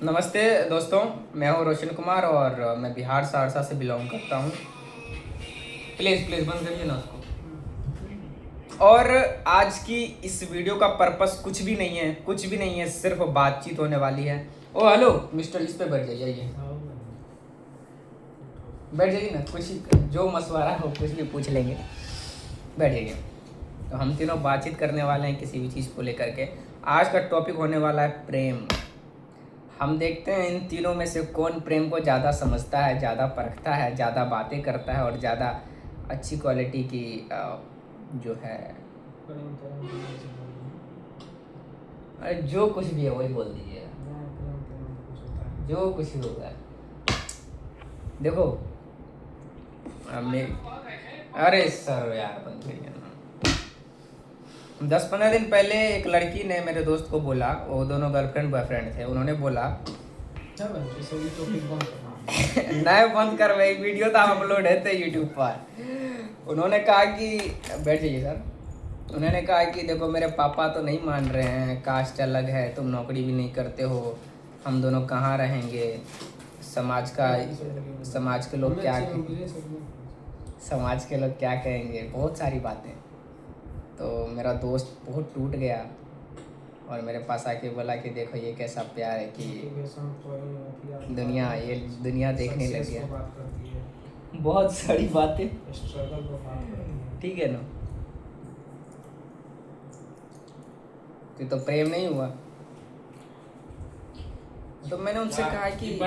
नमस्ते दोस्तों, मैं हूं रोशन कुमार और मैं बिहार सहरसा से बिलोंग करता हूं। प्लीज़ प्लीज़ बंद करिए ना उसको। और आज की इस वीडियो का पर्पस कुछ भी नहीं है, कुछ भी नहीं है, सिर्फ बातचीत होने वाली है। ओ हेलो मिस्टर, इस पे बैठ जाइए, बैठ जाइए ना। कुछ जो मशवरा हो कुछ भी पूछ लेंगे, बैठ जाइए। तो हम तीनों बातचीत करने वाले हैं किसी भी चीज़ को लेकर के। आज का टॉपिक होने वाला है प्रेम। हम देखते हैं इन तीनों में से कौन प्रेम को ज़्यादा समझता है, ज़्यादा परखता है, ज़्यादा बातें करता है और ज़्यादा अच्छी क्वालिटी की जो है, अरे जो कुछ भी है वही बोल दीजिए, जो कुछ भी होगा। देखो अरे सर यार बंद करिए ना। 10-15 दिन पहले एक लड़की ने मेरे दोस्त को बोला, वो दोनों गर्लफ्रेंड बॉयफ्रेंड थे, उन्होंने बोला नहीं बंद कर भाई, वीडियो तो अपलोड है थे यूट्यूब पर। उन्होंने कहा कि बैठ जाइए सर। उन्होंने कहा कि देखो मेरे पापा तो नहीं मान रहे हैं, कास्ट अलग है, तुम नौकरी भी नहीं करते हो, हम दोनों कहाँ रहेंगे, समाज के लोग क्या कहेंगे, समाज के लोग क्या कहेंगे, बहुत सारी बातें। तो मेरा दोस्त बहुत टूट गया और मेरे पास आके बोला कि देखो ये कैसा प्यार है कि दुनिया देखने लग गया, बहुत सारी बातें। ठीक है ना, तो प्रेम नहीं हुआ। तो मैंने उनसे कहा कि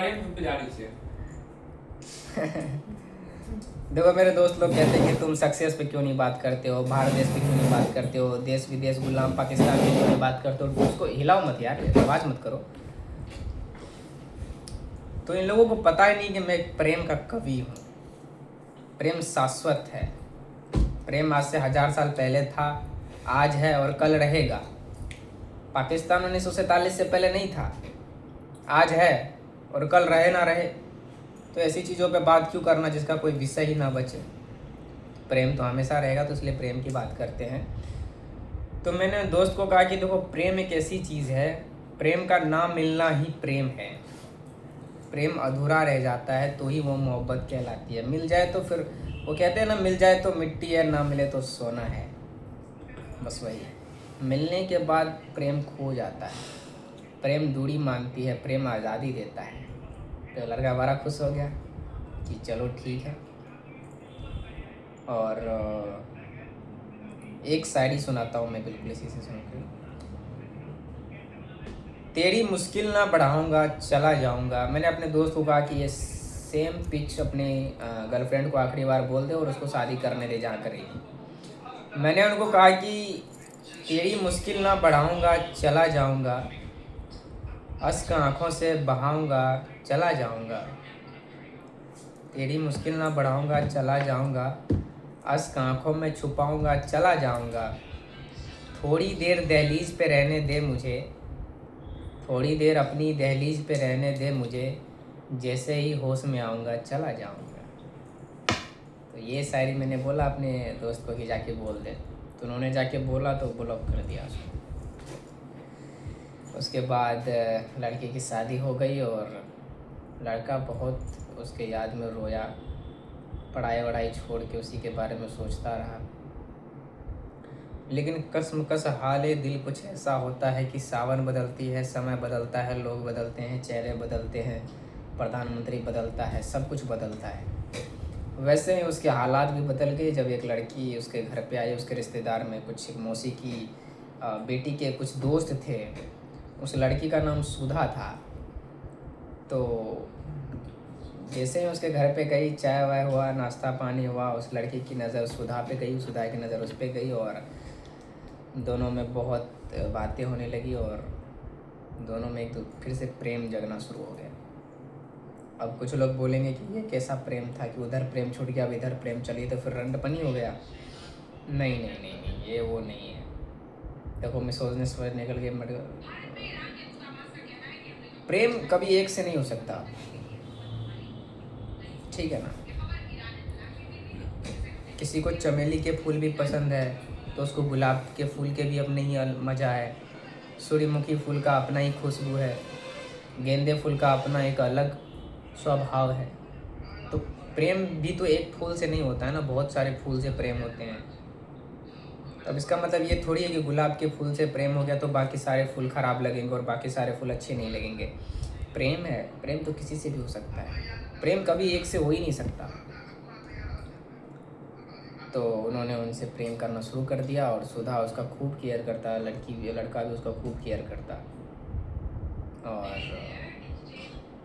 देखो मेरे दोस्त लोग कहते हैं कि तुम सक्सेस पे क्यों नहीं बात करते हो, भारत देश पे क्यों नहीं बात करते हो, देश विदेश गुलाम पाकिस्तान पे क्यों नहीं बात करते हो, उसको हिलाओ मत यार, आवाज़ मत करो। तो इन लोगों को पता ही नहीं कि मैं प्रेम का कवि हूँ। प्रेम शाश्वत है। प्रेम आज से 1000 साल पहले था, आज है और कल रहेगा। पाकिस्तान 1947 से पहले नहीं था, आज है और कल रहे ना रहे। तो ऐसी चीज़ों पे बात क्यों करना जिसका कोई विषय ही ना बचे। प्रेम तो हमेशा रहेगा, तो इसलिए प्रेम की बात करते हैं। तो मैंने दोस्त को कहा कि देखो प्रेम एक ऐसी चीज़ है, प्रेम का ना मिलना ही प्रेम है। प्रेम अधूरा रह जाता है तो ही वो मोहब्बत कहलाती है। मिल जाए तो फिर वो कहते हैं ना, मिल जाए तो मिट्टी है, ना मिले तो सोना है। बस वही है, मिलने के बाद प्रेम खो जाता है। प्रेम दूरी मांगती है, प्रेम आज़ादी देता है। तो लड़का बड़ा खुश हो गया कि चलो ठीक है। और एक शायरी सुनाता हूँ मैं, बिल्कुल इसी से सुन के। तेरी मुश्किल ना बढ़ाऊँगा चला जाऊँगा। मैंने अपने दोस्त को कहा कि ये सेम पिच अपने गर्लफ्रेंड को आखिरी बार बोल दे और उसको शादी करने दे जा कर। मैंने उनको कहा कि तेरी मुश्किल ना बढ़ाऊँगा चला जाऊँगा, अश्क आँखों से बहाऊँगा चला जाऊँगा। तेरी मुश्किल ना बढ़ाऊँगा चला जाऊँगा, अश्क आँखों में छुपाऊँगा चला जाऊँगा। थोड़ी देर दहलीज पे रहने दे मुझे, थोड़ी देर अपनी दहलीज पे रहने दे मुझे, जैसे ही होश में आऊँगा चला जाऊँगा। तो ये शायरी मैंने बोला अपने दोस्त को कि जाके बोल दे। तो उन्होंने जाके बोला तो ब्लॉक कर दिया उसको। उसके बाद लड़की की शादी हो गई और लड़का बहुत उसके याद में रोया, पढ़ाई वढ़ाई छोड़ के उसी के बारे में सोचता रहा। लेकिन कसमकस हाले दिल कुछ ऐसा होता है कि सावन बदलती है, समय बदलता है, लोग बदलते हैं, चेहरे बदलते हैं, प्रधानमंत्री बदलता है, सब कुछ बदलता है। वैसे ही उसके हालात भी बदल गए जब एक लड़की उसके घर पे आई। उसके रिश्तेदार में कुछ मौसी की बेटी के कुछ दोस्त थे। उस लड़की का नाम सुधा था। तो जैसे ही उसके घर पे गई, चाय वाय हुआ, नाश्ता पानी हुआ, उस लड़की की नज़र सुधा पे गई, सुधा की नज़र उस पे गई और दोनों में बहुत बातें होने लगी और दोनों में फिर से प्रेम जगना शुरू हो गया। अब कुछ लोग बोलेंगे कि ये कैसा प्रेम था कि उधर प्रेम छूट गया, अब इधर प्रेम चली तो फिर रंडपनी हो गया। नहीं नहीं नहीं नहीं, ये वो नहीं है। देखो मैं सोचने से निकल के प्रेम कभी एक से नहीं हो सकता, ठीक है ना। किसी को चमेली के फूल भी पसंद है तो उसको गुलाब के फूल के भी अपने ही मज़ा है, सूर्यमुखी फूल का अपना ही खुशबू है। गेंदे फूल का अपना एक अलग स्वभाव है। तो प्रेम भी तो एक फूल से नहीं होता है ना, बहुत सारे फूल से प्रेम होते हैं। अब इसका मतलब ये थोड़ी है कि गुलाब के फूल से प्रेम हो गया तो बाकी सारे फूल खराब लगेंगे और बाकी सारे फूल अच्छे नहीं लगेंगे। प्रेम है, प्रेम तो किसी से भी हो सकता है, प्रेम कभी एक से हो ही नहीं सकता। तो उन्होंने उनसे प्रेम करना शुरू कर दिया और सुधा उसका खूब केयर करता, लड़की भी, लड़का भी उसका खूब केयर करता। और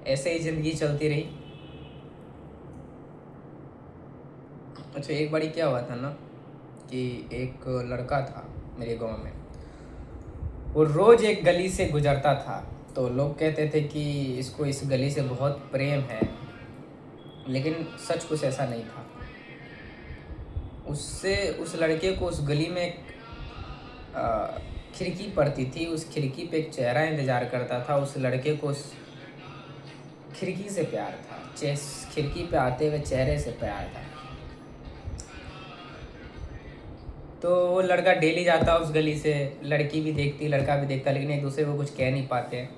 ऐसे ही ज़िंदगी चलती रही। अच्छा, एक बारी क्या हुआ था ना कि एक लड़का था मेरे गांव में, वो रोज़ एक गली से गुजरता था। तो लोग कहते थे कि इसको इस गली से बहुत प्रेम है, लेकिन सच कुछ ऐसा नहीं था। उससे, उस लड़के को उस गली में खिड़की पड़ती थी, उस खिड़की पे एक चेहरा इंतज़ार करता था। उस लड़के को उस खिड़की से प्यार था, खिड़की पे आते हुए चेहरे से प्यार था। तो वो लड़का डेली जाता उस गली से, लड़की भी देखती, लड़का भी देखता, लेकिन एक दूसरे को कुछ कह नहीं पाते।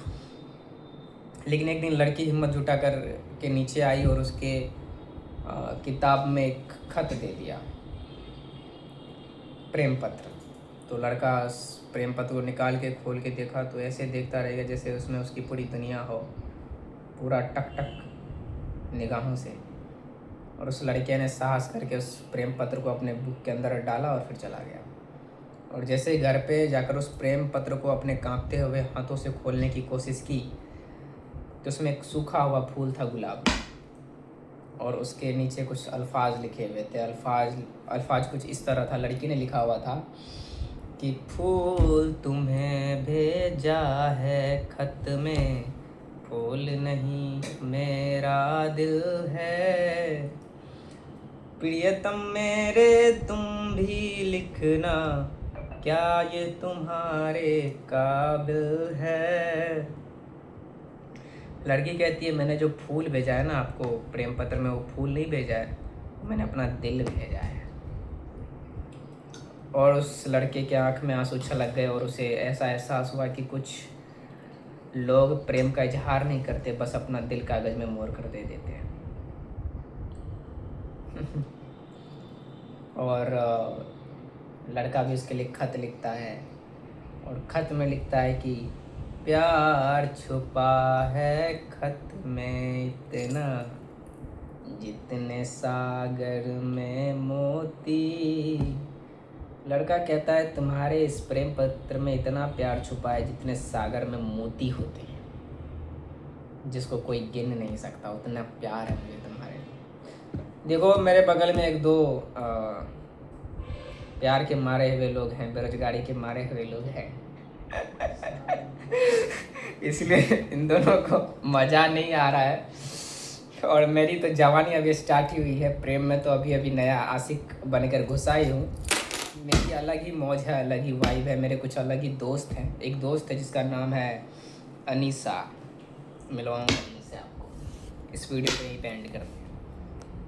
लेकिन एक दिन लड़की हिम्मत जुटा कर के नीचे आई और उसके किताब में एक खत दे दिया, प्रेम पत्र। तो लड़का उस प्रेम पत्र को निकाल के खोल के देखा तो ऐसे देखता रहेगा जैसे उसमें उसकी पूरी दुनिया हो, पूरा टक टक निगाहों से। और उस लड़के ने साहस करके उस प्रेम पत्र को अपने बुक के अंदर डाला और फिर चला गया। और जैसे घर पे जाकर उस प्रेम पत्र को अपने कांपते हुए हाथों से खोलने की कोशिश की तो उसमें एक सूखा हुआ फूल था, गुलाब, और उसके नीचे कुछ अल्फाज लिखे हुए थे। अल्फाज कुछ इस तरह था, लड़की ने लिखा हुआ था कि फूल तुम्हें भेजा है खत में, फूल नहीं मेरा दिल है, प्रियतम मेरे तुम भी लिखना, क्या ये तुम्हारे काबिल है। लड़की कहती है मैंने जो फूल भेजा है ना आपको प्रेम पत्र में, वो फूल नहीं भेजा है, मैंने अपना दिल भेजा है। और उस लड़के के आंख में आंसू छलक गए और उसे ऐसा एहसास हुआ कि कुछ लोग प्रेम का इजहार नहीं करते, बस अपना दिल कागज में मोड़ कर दे देते हैं। और लड़का भी उसके लिए खत लिखता है और खत में लिखता है कि प्यार छुपा है खत में इतना, जितने सागर में मोती। लड़का कहता है तुम्हारे इस प्रेम पत्र में इतना प्यार छुपा है जितने सागर में मोती होते हैं, जिसको कोई गिन नहीं सकता, उतना प्यार है मुझे तुम्हारे लिए। देखो मेरे बगल में एक दो प्यार के मारे हुए लोग हैं, बेरोजगारी के मारे हुए लोग हैं। इसलिए इन दोनों को मज़ा नहीं आ रहा है। और मेरी तो जवानी अभी स्टार्ट ही हुई है, प्रेम में तो अभी अभी नया आशिक बनकर घुसा ही हूँ। मेरी अलग ही मौज है, अलग ही वाइब है, मेरे कुछ अलग ही दोस्त हैं। एक दोस्त है जिसका नाम है अनीसा, मिलवाऊंगा अनीसा आपको। इस वीडियो पे ही एंड करते हैं।